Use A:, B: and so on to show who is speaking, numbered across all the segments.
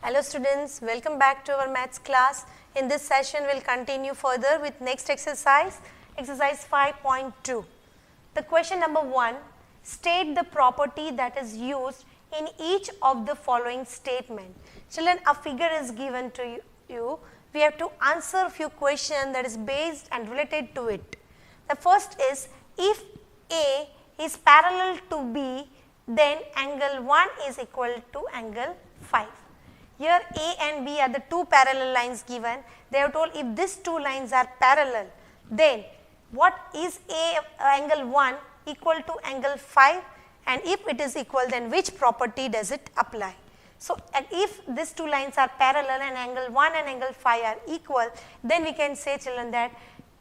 A: Hello students, welcome back to our maths class. In this session, we will continue further with next exercise, exercise 5.2. The question number 1, state the property that is used in each of the following statement. Children, a figure is given to you. We have to answer a few questions that is based and related to it. The first is, if A is parallel to B, then angle 1 is equal to angle 5. Here A and B are the two parallel lines given. They have told if these two lines are parallel, then what is angle 1 equal to angle 5, and if it is equal, then which property does it apply? So, if these two lines are parallel and angle 1 and angle 5 are equal, then we can say, children, that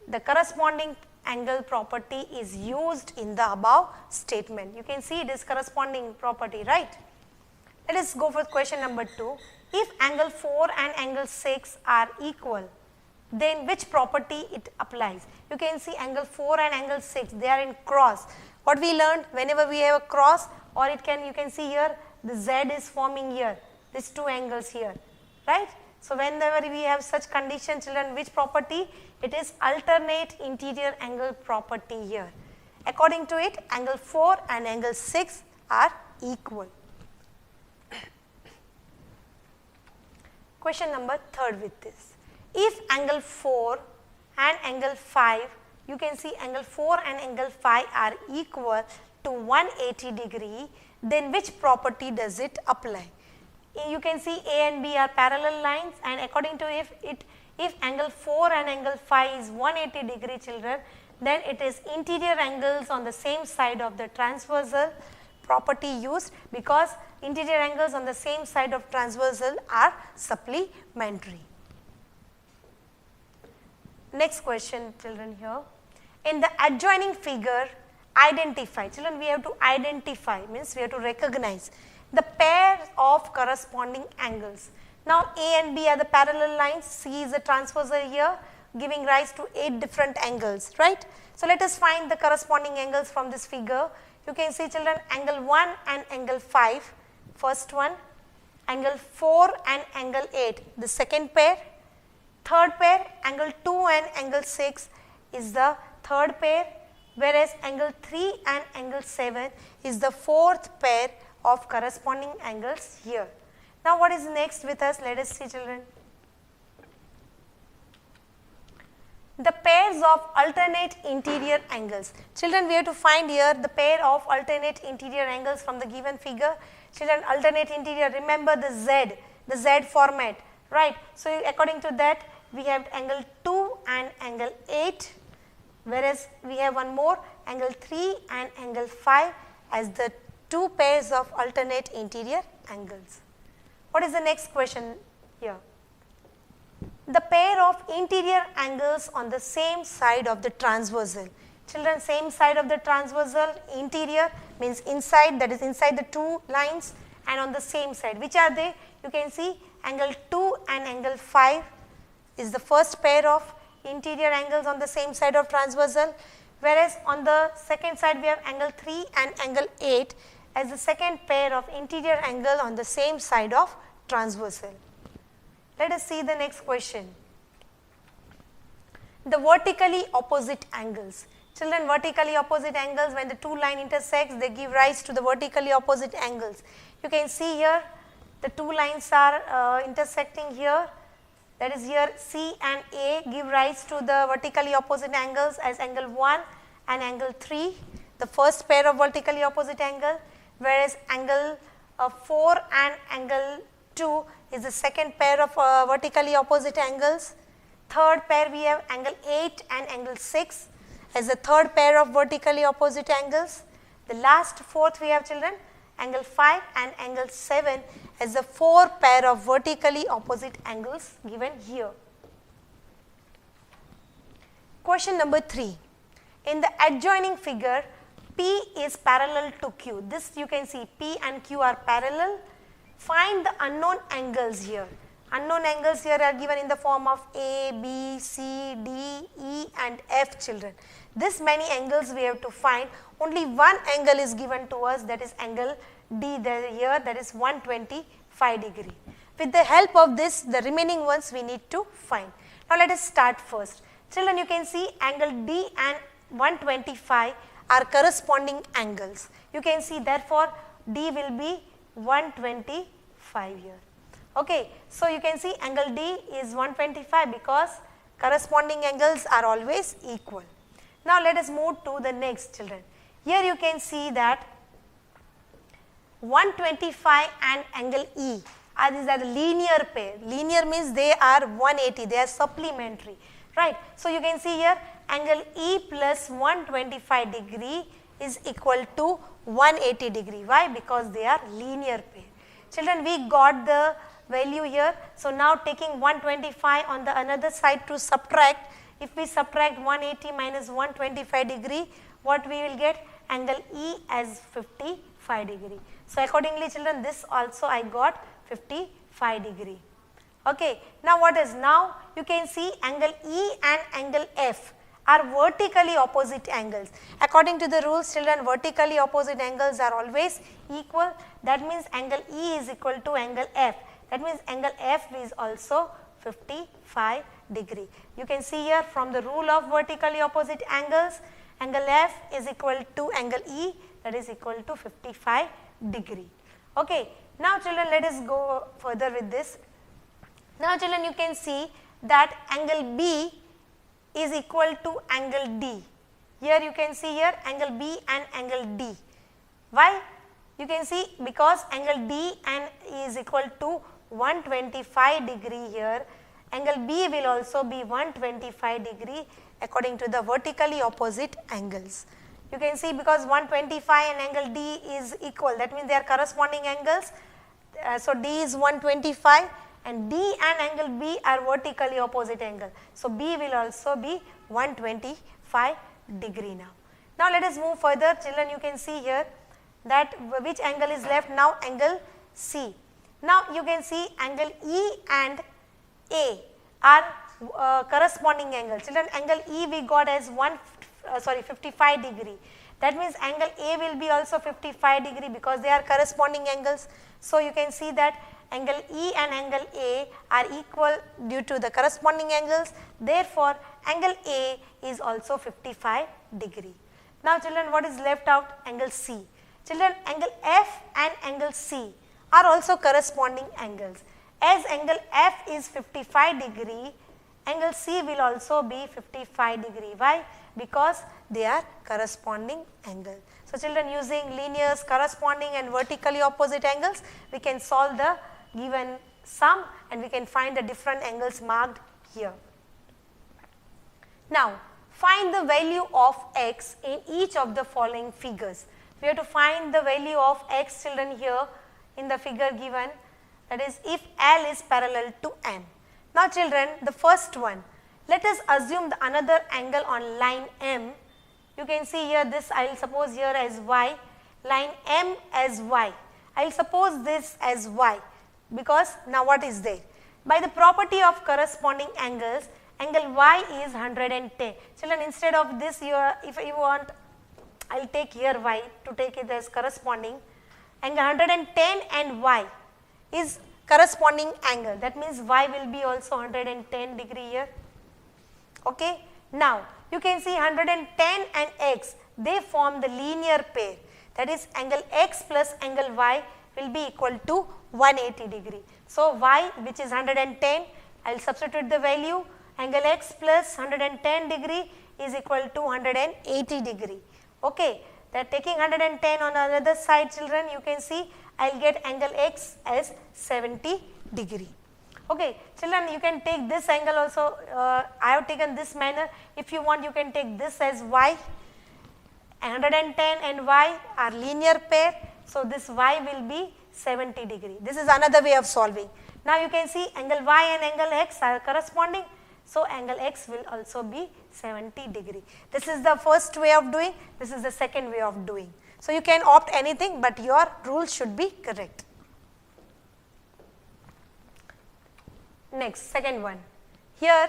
A: the corresponding angle property is used in the above statement. You can see it is corresponding property, right? Let us go for question number 2. If angle 4 and angle 6 are equal, then which property it applies? You can see angle 4 and angle 6, they are in cross. What we learned, whenever we have a cross, or it can, you can see here the Z is forming here, these two angles here, right? So, whenever we have such condition, children, which property? It is alternate interior angle property here. According to it, angle 4 and angle 6 are equal. Question number 3 with this. If angle 4 and angle 5, you can see angle 4 and angle 5 are equal to 180 degree, then which property does it apply? You can see A and B are parallel lines, and according to if angle 4 and angle 5 is 180 degree, children, then it is interior angles on the same side of the transversal property used, because interior angles on the same side of transversal are supplementary. Next question, children, here. In the adjoining figure, identify. Children, we have to identify, means we have to recognize the pair of corresponding angles. Now, A and B are the parallel lines, C is the transversal here, giving rise to 8 different angles, right? So, let us find the corresponding angles from this figure. You can see, children, angle 1 and angle 5, first one, angle 4 and angle 8, the second pair, third pair, angle 2 and angle 6 is the third pair, whereas angle 3 and angle 7 is the fourth pair of corresponding angles here. Now, what is next with us? Let us see, children. The pairs of alternate interior angles. Children, we have to find here the pair of alternate interior angles from the given figure. Children, alternate interior, remember the Z format, right? So, according to that, we have angle 2 and angle 8, whereas we have one more, angle 3 and angle 5 as the two pairs of alternate interior angles. What is the next question here? The pair of interior angles on the same side of the transversal. Children, same side of the transversal, interior means inside, that is inside the two lines, and on the same side. Which are they? You can see angle 2 and angle 5 is the first pair of interior angles on the same side of transversal, whereas on the second side we have angle 3 and angle 8 as the second pair of interior angle on the same side of transversal. Let us see the next question. The vertically opposite angles. Children, vertically opposite angles, when the two line intersects, they give rise to the vertically opposite angles. You can see here the two lines are intersecting here, that is here C and A give rise to the vertically opposite angles as angle 1 and angle 3, the first pair of vertically opposite angle, whereas angle 4 and angle 2 is the second pair of vertically opposite angles. Third pair we have angle 8 and angle 6 as the third pair of vertically opposite angles. The last fourth we have, children, angle 5 and angle 7 as the four pair of vertically opposite angles given here. Question number 3. In the adjoining figure, P is parallel to Q. This you can see P and Q are parallel. Find the unknown angles here. Unknown angles here are given in the form of A, B, C, D, E and F, children. This many angles we have to find. Only one angle is given to us, that is angle D there here, that is 125 degree. With the help of this, the remaining ones we need to find. Now let us start first. Children, you can see angle D and 125 are corresponding angles. You can see therefore D will be 125 here. Okay, so you can see angle D is 125 because corresponding angles are always equal. Now let us move to the next, children. Here you can see that 125 and angle E these are the linear pair. Linear means they are 180, they are supplementary, right. So you can see here angle E plus 125 degree is equal to 180 degree. Why? Because they are linear pair. Children, we got the value here. So now taking 125 on the another side to subtract, if we subtract 180 minus 125 degree, what we will get? Angle E as 55 degree. So accordingly, children, this also I got 55 degree. Okay. Now what is? Now you can see angle E and angle F are vertically opposite angles. According to the rules, children, vertically opposite angles are always equal. That means angle E is equal to angle F. That means angle F is also 55 degree. You can see here from the rule of vertically opposite angles, angle F is equal to angle E, that is equal to 55 degree. Okay. Now children, let us go further with this. Now children, you can see that angle B is equal to angle D. Here you can see here angle B and angle D. Why? You can see because angle D and is equal to 125 degree here, angle B will also be 125 degree according to the vertically opposite angles. You can see because 125 and angle D is equal, that means they are corresponding angles. So D is 125 and D and angle B are vertically opposite angle. So B will also be 125 degree now. Now let us move further. Children, you can see here that which angle is left now? Angle C. Now you can see angle E and A are corresponding angles. Children, angle E we got as 55 degree. That means angle A will be also 55 degree because they are corresponding angles. So you can see that angle E and angle A are equal due to the corresponding angles. Therefore, angle A is also 55 degree. Now children, what is left out? Angle C. Children, angle F and angle C are also corresponding angles. As angle F is 55 degree, angle C will also be 55 degree. Why? Because they are corresponding angles. So children, using linears, corresponding and vertically opposite angles, we can solve the given sum and we can find the different angles marked here. Now find the value of x in each of the following figures. We have to find the value of x, children, here in the figure given, that is if L is parallel to M. Now children, the first one, let us assume the another angle on line M. You can see here this I will suppose here as y, line M as y. I will suppose this as y because now what is there? By the property of corresponding angles, angle y is 110. Children, instead of this if you want, I will take here y to take it as corresponding. Angle 110 and y is corresponding angle. That means y will be also 110 degree here. Okay. Now you can see 110 and x, they form the linear pair, that is angle x plus angle y will be equal to 180 degree. So y, which is 110, I will substitute the value, angle x plus 110 degree is equal to 180 degree. Okay. That taking 110 on the other side, children, you can see I will get angle x as 70 degree. Okay. Children, you can take this angle also, I have taken this manner. If you want, you can take this as y, 110 and y are linear pair. So this y will be 70 degree. This is another way of solving. Now you can see angle y and angle x are corresponding. So angle x will also be 70 degree. This is the first way of doing, this is the second way of doing. So you can opt anything, but your rule should be correct. Next, second one. Here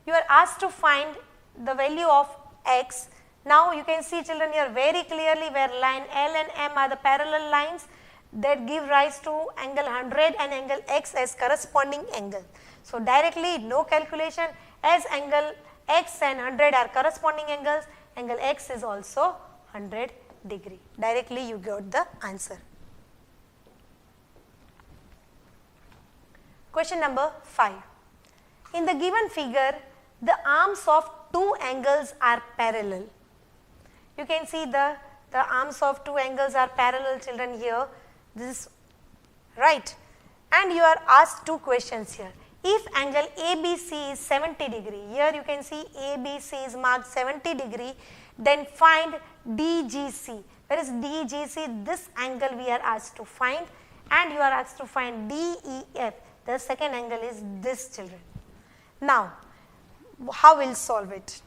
A: you are asked to find the value of x. Now you can see, children, here very clearly where line L and M are the parallel lines, that give rise to angle 100 and angle x as corresponding angle. So, directly no calculation, as angle x and 100 are corresponding angles, angle x is also 100 degree. Directly you got the answer. Question number 5. In the given figure, the arms of two angles are parallel. You can see the arms of two angles are parallel, children, here. This is right. And you are asked two questions here. If angle ABC is 70 degree, here you can see ABC is marked 70 degree, then find DGC. Where is DGC? This angle we are asked to find, and you are asked to find DEF. The second angle is this, children. Now, how will solve it?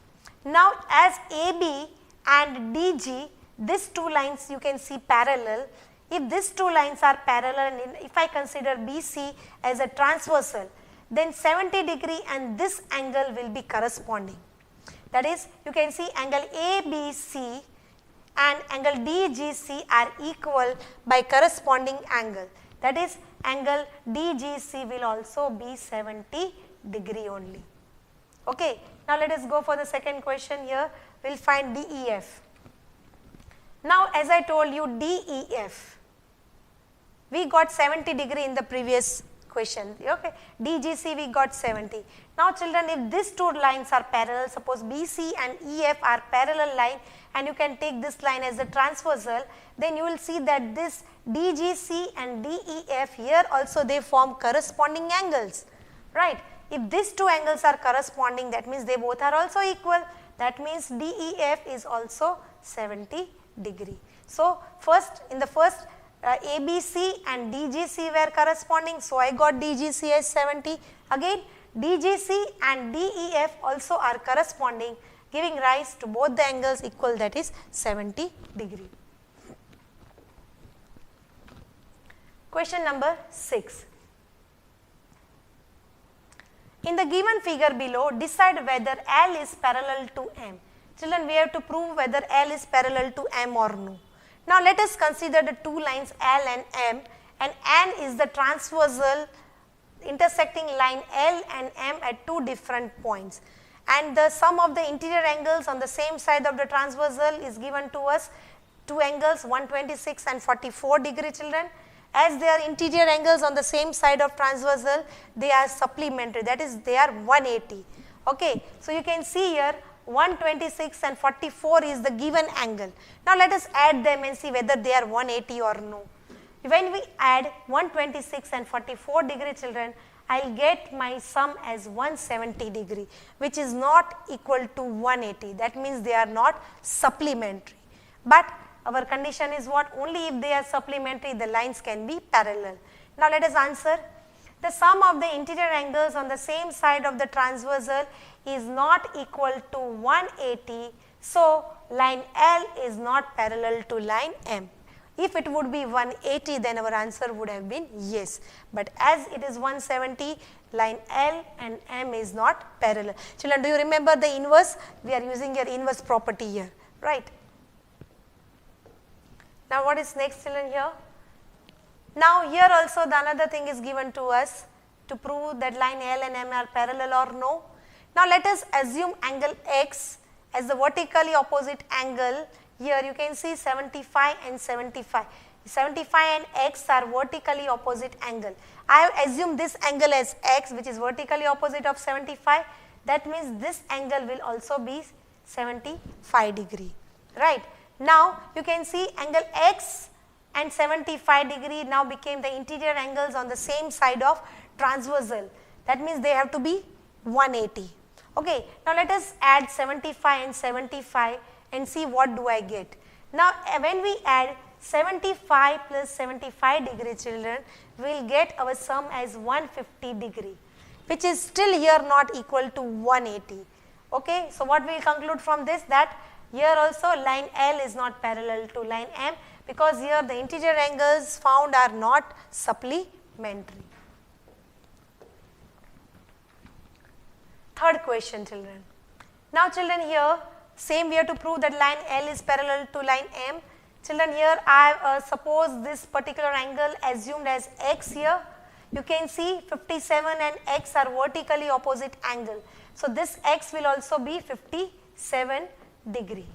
A: Now, as AB and DG, these two lines you can see parallel. If these two lines are parallel, and if I consider BC as a transversal, then 70 degree and this angle will be corresponding. That is, you can see angle ABC and angle DGC are equal by corresponding angle. That is, angle DGC will also be 70 degree only. Okay. Now, let us go for the second question here. We will find DEF. Now, as I told you, DEF, we got 70 degree in the previous question. Okay. DGC we got 70. Now, children, if these two lines are parallel, suppose BC and EF are parallel line, and you can take this line as a transversal, then you will see that this DGC and DEF here also they form corresponding angles, right. If these two angles are corresponding, that means they both are also equal. That means DEF is also 70 degree. So, in the first ABC and DGC were corresponding, so I got DGC as 70. Again, DGC and DEF also are corresponding, giving rise to both the angles equal, that is 70 degree. Question number 6. In the given figure below, decide whether L is parallel to M. Children, we have to prove whether L is parallel to M or no. Now, let us consider the two lines L and M, and N is the transversal intersecting line L and M at two different points. And the sum of the interior angles on the same side of the transversal is given to us, two angles 126 and 44 degree, children. As they are interior angles on the same side of transversal, they are supplementary, that is they are 180. Okay. So, you can see here 126 and 44 is the given angle. Now, let us add them and see whether they are 180 or no. When we add 126 and 44 degree, children, I will get my sum as 170 degree, which is not equal to 180. That means they are not supplementary. But our condition is what? Only if they are supplementary, the lines can be parallel. Now, let us answer. The sum of the interior angles on the same side of the transversal is not equal to 180. So, line L is not parallel to line M. If it would be 180, then our answer would have been yes. But as it is 170, line L and M is not parallel. Children, do you remember the inverse? We are using your inverse property here, right? Now, what is next, children, here? Now, here also the another thing is given to us to prove that line L and M are parallel or no. Now, let us assume angle X as the vertically opposite angle. Here you can see 75 and 75. 75 and X are vertically opposite angle. I have assumed this angle as X, which is vertically opposite of 75. That means this angle will also be 75 degree, right. Now, you can see angle X and 75 degree now became the interior angles on the same side of transversal. That means they have to be 180. Okay. Now, let us add 75 and 75 and see what do I get. Now, when we add 75 plus 75 degree, children, we will get our sum as 150 degree, which is still here not equal to 180. Okay. So, what we will conclude from this, that here also line L is not parallel to line M, because here the interior angles found are not supplementary. Third question, children. Now, children, here same we have to prove that line L is parallel to line M. Children, here I have suppose this particular angle assumed as x here. You can see 57 and x are vertically opposite angle. So, this x will also be 57 degree,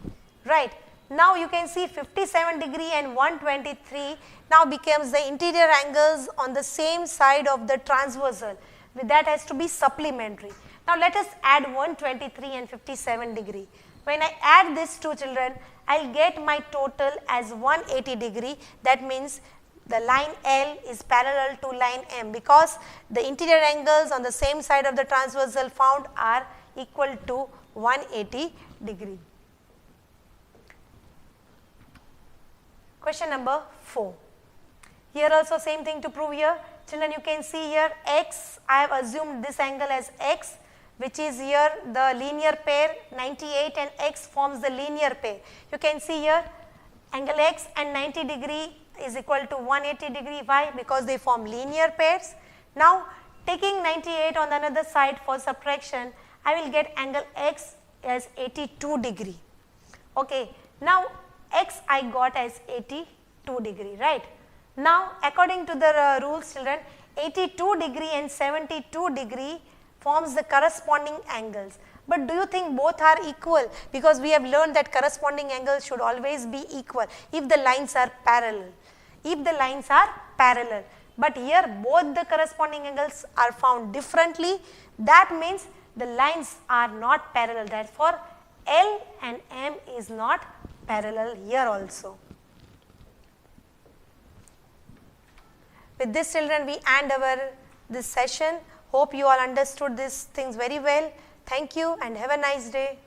A: right. Now, you can see 57 degree and 123 now becomes the interior angles on the same side of the transversal, with that has to be supplementary. Now, let us add 123 and 57 degree. When I add these two, children, I will get my total as 180 degree. That means the line L is parallel to line M, because the interior angles on the same side of the transversal found are equal to 180 degree. Question number 4. Here also same thing to prove here. Children, you can see here x, I have assumed this angle as x, which is here the linear pair 98 and x forms the linear pair. You can see here angle x and 90 degree is equal to 180 degree. Why? Because they form linear pairs. Now, taking 98 on the another side for subtraction, I will get angle x as 82 degree. Okay. Now, x I got as 82 degree, right. Now, according to the rules, children, 82 degree and 72 degree forms the corresponding angles. But do you think both are equal? Because we have learned that corresponding angles should always be equal if the lines are parallel. If the lines are parallel. But here both the corresponding angles are found differently. That means the lines are not parallel. Therefore, L and M is not parallel here also. With this, children, we end this session. Hope you all understood these things very well. Thank you and have a nice day.